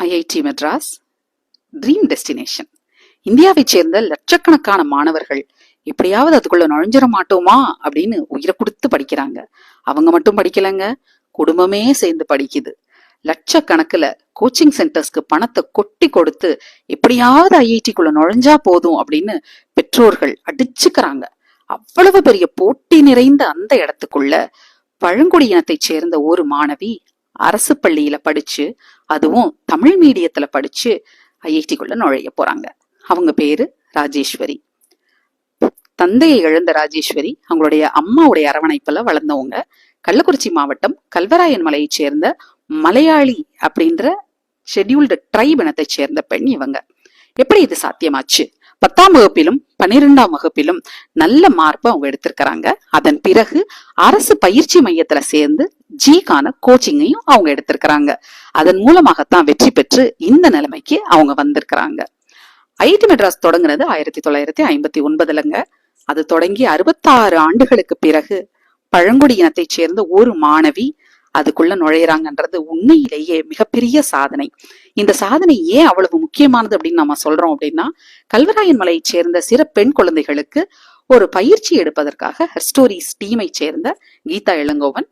IIT Madras dream destination. இந்தியாவை சேர்ந்த லட்சக்கணக்கான மாணவர்கள் எப்படியாவது அதுக்குள்ள நுழைஞ்சிட மாட்டோமா அப்படின்னு உயிரை கொடுத்து படிக்கிறாங்க. அவங்க மட்டும் படிக்கலங்க, குடும்பமே சேர்ந்து படிக்குது. லட்சக்கணக்குல கோச்சிங் சென்டர்ஸ்க்கு பணத்தை கொட்டி கொடுத்து எப்படியாவது ஐஐடிக்குள்ள நுழைஞ்சா போதும் அப்படின்னு பெற்றோர்கள் அடிச்சுக்கிறாங்க. அவ்வளவு பெரிய போட்டி நிறைந்த அந்த இடத்துக்குள்ள பழங்குடி இனத்தை சேர்ந்த ஒரு மாணவி அரசு பள்ளியில படிச்சு, அதுவும் தமிழ் மீடியத்துல படிச்சு ஐஐடிக்குள்ள நுழைய போறாங்க. அவங்க பேரு ராஜேஸ்வரி. தந்தையை இழந்த ராஜேஸ்வரி அவங்களுடைய அம்மாவுடைய அரவணைப்புல வளர்ந்தவங்க. கள்ளக்குறிச்சி மாவட்டம் கல்வராயன் மலையை சேர்ந்த மலையாளி அப்படின்ற ஷெட்யூல்டு ட்ரைப் இனத்தை சேர்ந்த பெண் இவங்க. எப்படி இது சாத்தியமாச்சு? 10ஆம் வகுப்பிலும் 12ஆம் வகுப்பிலும் நல்ல மார்க் அவங்க எடுத்திருக்கிறாங்க. அதன் பிறகு அரசு பயிற்சி மையத்துல சேர்ந்து ஜிக்கான கோச்சிங்கையும் அவங்க எடுத்திருக்கிறாங்க. அதன் மூலமாகத்தான் வெற்றி பெற்று இந்த நிலைமைக்கு அவங்க வந்திருக்கிறாங்க. ஐஐடி மெட்ராஸ் தொடங்குனது 1959லங்க. அது தொடங்கி 66 ஆண்டுகளுக்கு பிறகு பழங்குடி இனத்தை சேர்ந்த ஒரு மாணவி அதுக்குள்ள நுழையிறாங்கன்றது உண்மையிலேயே மிகப்பெரிய சாதனை. இந்த சாதனை ஏன் அவ்வளவு முக்கியமானது அப்படின்னு நம்ம சொல்றோம் அப்படின்னா, கல்வராயன் மலையை சேர்ந்த சிறு பெண் குழந்தைகளுக்கு ஒரு பயிற்சி எடுப்பதற்காக ஹெர்ஸ்டோரிஸ் டீமை சேர்ந்த கீதா இளங்கோவன்,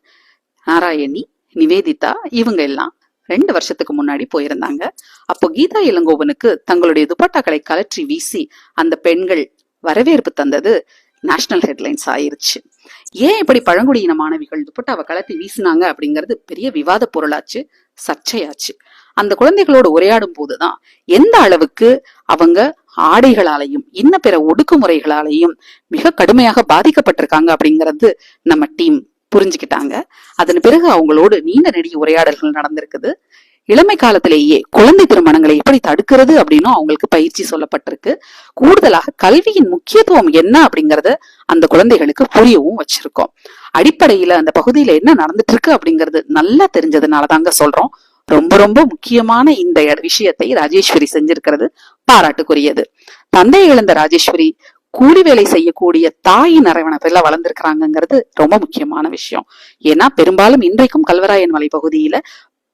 நாராயணி, நிவேதிதா இவங்க எல்லாம் 2 வருஷத்துக்கு முன்னாடி போயிருந்தாங்க. அப்போ கீதா இளங்கோவனுக்கு தங்களுடைய துப்பட்டாக்களை கலற்றி வீசி அந்த பெண்கள் வரவேற்பு தந்தது நேஷனல் ஹெட்லைன்ஸ் ஆயிருச்சு. ஏன் இப்படி பழங்குடியின மாணவிகள் துப்பட்டாவை கலத்தி வீசினாங்க அப்படிங்கிறது பெரிய விவாத பொருளாச்சு, சர்ச்சையாச்சு. அந்த குழந்தைகளோடு உரையாடும் போதுதான் எந்த அளவுக்கு அவங்க ஆடைகளாலையும் இன்ன பிற ஒடுக்குமுறைகளாலையும் மிக கடுமையாக பாதிக்கப்பட்டிருக்காங்க அப்படிங்கிறது நம்ம டீம் புரிஞ்சுக்கிட்டாங்க. அதன் பிறகு அவங்களோடு நீண்ட நெடிய உரையாடல்கள் நடந்திருக்குது. இளமை காலத்திலேயே குழந்தை திருமணங்களை எப்படி தடுக்கிறது அப்படின்னும் அவங்களுக்கு பயிற்சி சொல்லப்பட்டிருக்கு. கூடுதலாக கல்வியின் முக்கியத்துவம் என்ன அப்படிங்கறத அந்த குழந்தைகளுக்கு புரியவும் வச்சிருக்கோம். அடிப்படையில அந்த பகுதியில என்ன நடந்துட்டு இருக்கு அப்படிங்கிறது நல்லா தெரிஞ்சதுனாலதாங்க சொல்றோம். ரொம்ப ரொம்ப முக்கியமான இந்த விஷயத்தை ராஜேஸ்வரி செஞ்சிருக்கிறது பாராட்டுக்குரியது. தந்தையை இழந்த ராஜேஸ்வரி கூலி வேலை செய்யக்கூடிய தாயின் அரவணைப்புல வளர்ந்திருக்கிறாங்கிறது ரொம்ப முக்கியமான விஷயம். ஏன்னா பெரும்பாலும் இன்றைக்கும் கல்வராயன் மலை பகுதியில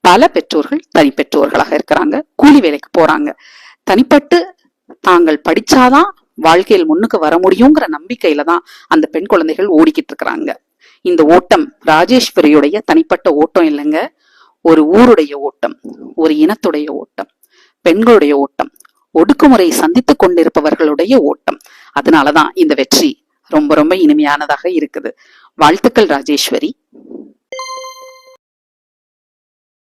பல பெற்றோர்கள் தனிப்பெற்றோர்களாக இருக்கிறாங்க, கூலி வேலைக்கு போறாங்க. தனிப்பட்டு தாங்கள் படிச்சாதான் வாழ்க்கையில் முன்னுக்கு வர முடியுங்கிற நம்பிக்கையில தான் அந்த பெண் குழந்தைகள் ஓடிக்கிட்டு இருக்கிறாங்க. இந்த ஓட்டம் ராஜேஸ்வரியுடைய தனிப்பட்ட ஓட்டம் இல்லைங்க, ஒரு ஊருடைய ஓட்டம், ஒரு இனத்துடைய ஓட்டம், பெண்களுடைய ஓட்டம், ஒடுக்குமுறை சந்தித்துக் கொண்டிருப்பவர்களுடைய ஓட்டம். அதனாலதான் இந்த வெற்றி ரொம்ப ரொம்ப இனிமையானதாக இருக்குது. வாழ்த்துக்கள் ராஜேஸ்வரி.